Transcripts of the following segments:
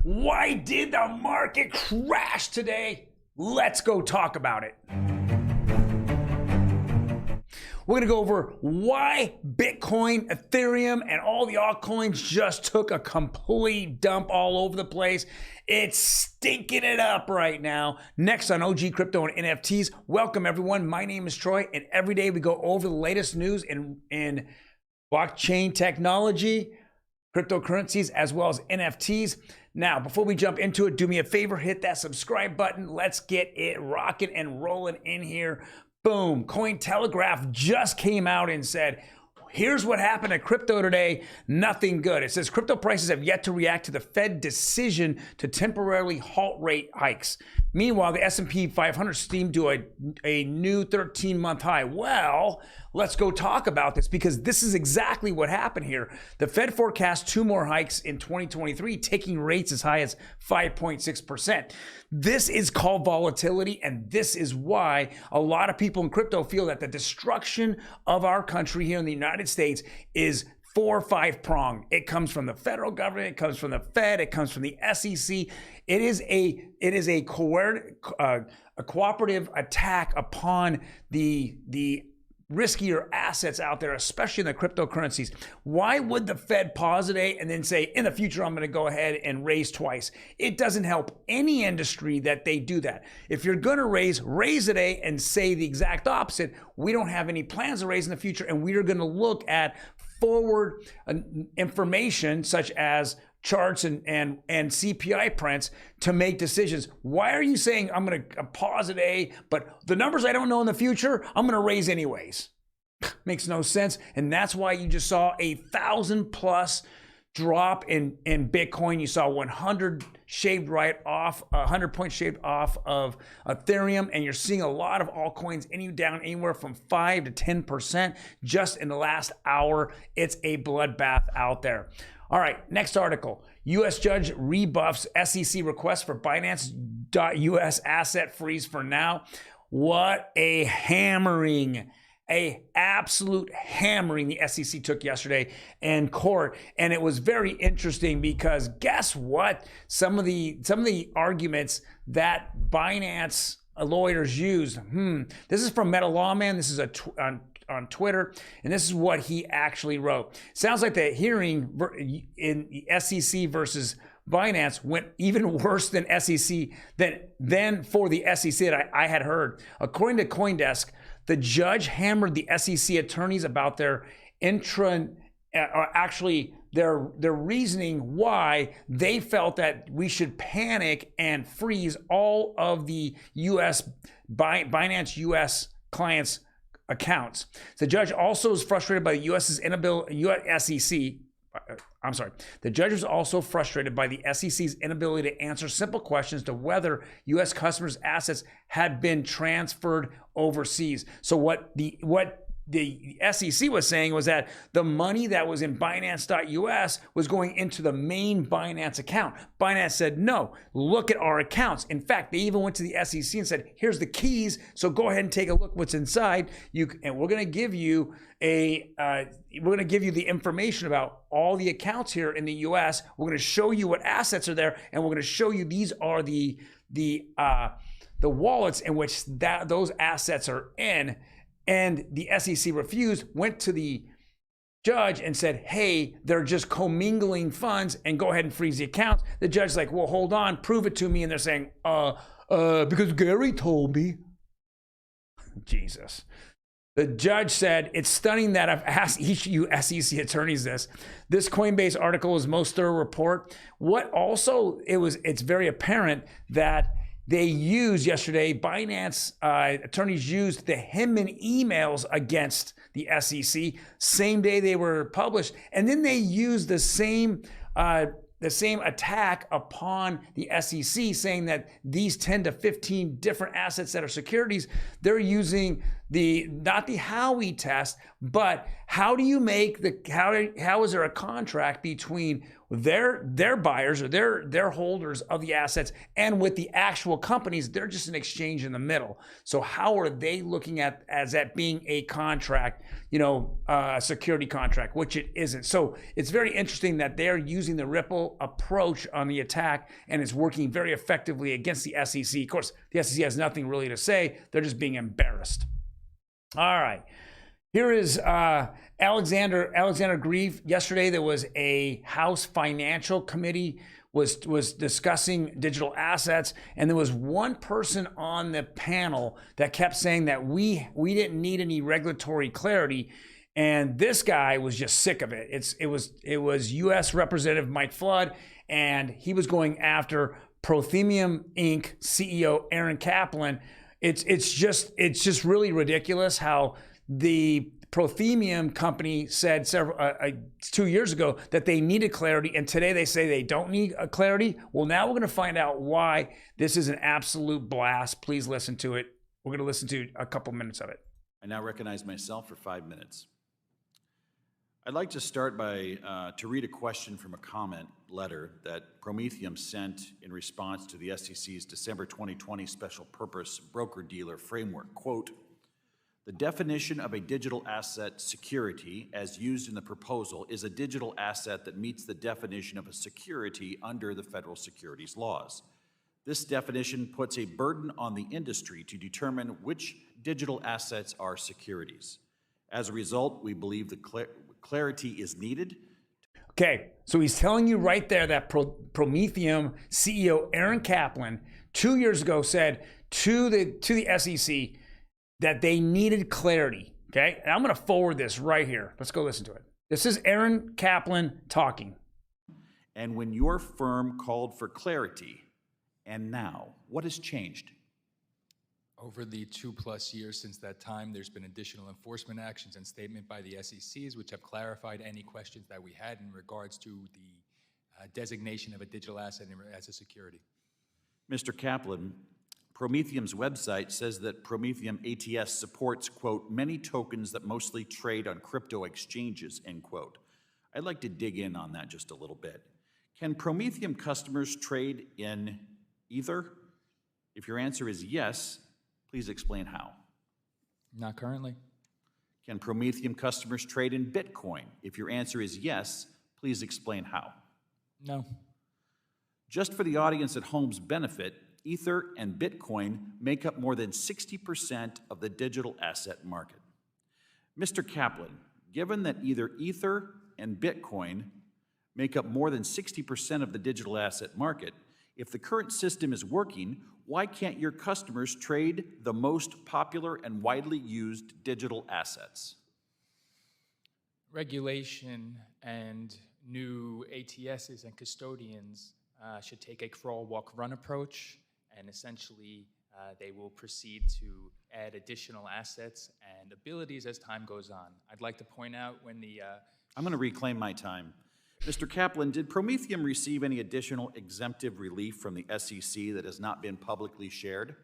Why did the market crash today? Let's go talk about it. We're going to go over why Bitcoin, Ethereum, and all the altcoins just took a complete dump all over the place. It's stinking it up right now. Next on OG Crypto and NFTs. Welcome everyone. My name is Troy, and every day we go over the latest news in blockchain technology, cryptocurrencies, as well as NFTs. Now, before we jump into it, do me a favor, hit that subscribe button. Let's get it rocking and rolling in here. Boom. Cointelegraph just came out and said, here's what happened at crypto today. Nothing good. It says crypto prices have yet to react to the Fed decision to temporarily halt rate hikes. Meanwhile, the S&P 500 steamed to a new 13-month high. Well, let's go talk about this because this is exactly what happened here. The Fed forecast 2 more hikes in 2023, taking rates as high as 5.6%. This is called volatility, and this is why a lot of people in crypto feel that the destruction of our country here in the United States is 4 or 5 pronged. It comes from the federal government, it comes from the Fed, it comes from the SEC. It is a cooperative attack upon the riskier assets out there, especially in the cryptocurrencies. Why would the Fed pause today and then say, in the future, I'm going to go ahead and raise twice? It doesn't help any industry that they do that. If you're going to raise today and say the exact opposite. We don't have any plans to raise in the future, and we are going to look at forward information such as charts and CPI prints to make decisions. Why are you saying I'm going to pause today, but the numbers I don't know in the future, I'm going to raise anyways? Makes no sense. And that's why you just saw 1,000+ drop in Bitcoin. You saw 100 shaved right off, 100 points shaved off of Ethereum, and you're seeing a lot of altcoins down anywhere from 5 to 10% just in the last hour. It's a bloodbath out there. All right, next article. U.S. judge rebuffs SEC request for Binance.US asset freeze for now. What a hammering. A absolute hammering the SEC took yesterday in court, and it was very interesting because guess what? Some of the arguments that Binance lawyers used. This is from Meta Lawman. This is on Twitter, and this is what he actually wrote. Sounds like the hearing in the SEC versus Binance went even worse than SEC than for the SEC that I had heard. According to CoinDesk, the judge hammered the SEC attorneys about their their reasoning why they felt that we should panic and freeze all of the Binance US clients' accounts. The judge also was frustrated by the The judge was also frustrated by the SEC's inability to answer simple questions to whether U.S. customers' assets had been transferred overseas. So what the SEC was saying was that the money that was in Binance.US was going into the main Binance account. Binance said, no, look at our accounts. In fact, they even went to the SEC and said, here's the keys, so go ahead and take a look what's inside. And we're going to give you the information about all the accounts here in the US. We're going to show you what assets are there, and we're going to show you these are the wallets in which those assets are in. And the SEC refused, went to the judge and said, hey, they're just commingling funds and go ahead and freeze the accounts. The judge's like, well, hold on, prove it to me. And they're saying, because Gary told me. Jesus. The judge said, it's stunning that I've asked each of you SEC attorneys this. This Coinbase article is most thorough report. What also, it's very apparent that they used yesterday, Binance attorneys used the Hinman emails against the SEC, same day they were published. And then they used the same attack upon the SEC, saying that these 10 to 15 different assets that are securities, they're using not the Howey test, but how do you make how is there a contract between their buyers or their holders of the assets and with the actual companies? They're just an exchange in the middle. So how are they looking at as that being a contract, a security contract, which it isn't. So it's very interesting that they're using the Ripple approach on the attack, and it's working very effectively against the SEC. Of course, the SEC has nothing really to say. They're just being embarrassed. All right. Here is Alexander Grieve. Yesterday, there was a House Financial Committee was discussing digital assets, and there was one person on the panel that kept saying that we didn't need any regulatory clarity, and this guy was just sick of it. It was U.S. Representative Mike Flood, and he was going after Prothemium Inc. CEO Aaron Kaplan. It's just really ridiculous how the Prothemium company said 2 years ago that they needed clarity, and today they say they don't need clarity. Well, now we're going to find out why this is an absolute blast. Please listen to it. We're going to listen to a couple minutes of it. I now recognize myself for 5 minutes. I'd like to start by to read a question from a comment letter that Prometheum sent in response to the SEC's December 2020 Special Purpose Broker-Dealer Framework. Quote, "The definition of a digital asset security as used in the proposal is a digital asset that meets the definition of a security under the federal securities laws. This definition puts a burden on the industry to determine which digital assets are securities. As a result, we believe the clarity is needed." Okay, so he's telling you right there that Prometheum CEO Aaron Kaplan 2 years ago said to the SEC that they needed clarity. Okay, and I'm going to forward this right here. Let's go listen to it. This is Aaron Kaplan talking. "And when your firm called for clarity, and now, what has changed?" Over the 2+ years since that time, there's been additional enforcement actions and statement by the SECs, which have clarified any questions that we had in regards to the designation of a digital asset as a security. Mr. Kaplan, Prometheum's website says that Prometheum ATS supports, quote, "many tokens that mostly trade on crypto exchanges," end quote. I'd like to dig in on that just a little bit. Can Prometheum customers trade in Ether? If your answer is yes, please explain how. Not currently. Can Prometheum customers trade in Bitcoin? If your answer is yes, please explain how. No. Just for the audience at home's benefit, Ether and Bitcoin make up more than 60% of the digital asset market. Mr. Kaplan, given that either Ether and Bitcoin make up more than 60% of the digital asset market, if the current system is working, why can't your customers trade the most popular and widely used digital assets? Regulation and new ATSs and custodians should take a crawl, walk, run approach, and essentially they will proceed to add additional assets and abilities as time goes on. I'd like to point out when the... I'm going to reclaim my time. Mr. Kaplan, did Prometheum receive any additional exemptive relief from the SEC that has not been publicly shared?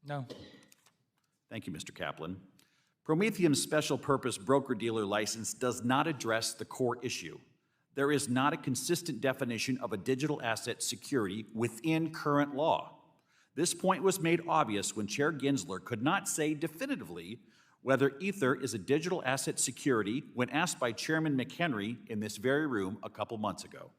No. Thank you, Mr. Kaplan. Prometheum's special purpose broker-dealer license does not address the core issue. There is not a consistent definition of a digital asset security within current law. This point was made obvious when Chair Gensler could not say definitively whether Ether is a digital asset security when asked by Chairman McHenry in this very room a couple months ago.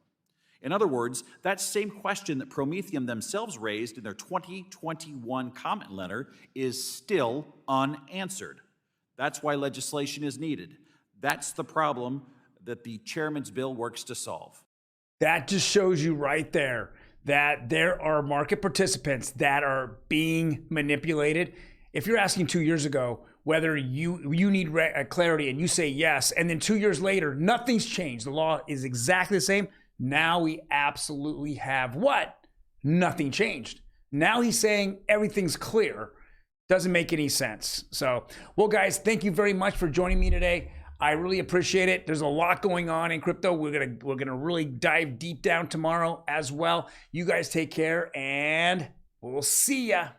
In other words, that same question that Prometheum themselves raised in their 2021 comment letter is still unanswered. That's why legislation is needed. That's the problem that the chairman's bill works to solve. That just shows you right there that there are market participants that are being manipulated. If you're asking 2 years ago whether you need clarity and you say yes, and then 2 years later, nothing's changed. The law is exactly the same. Now we absolutely have what? Nothing changed. Now he's saying everything's clear. Doesn't make any sense. So, well, guys, thank you very much for joining me today. I really appreciate it. There's a lot going on in crypto. We're gonna really dive deep down tomorrow as well. You guys take care, and we'll see ya.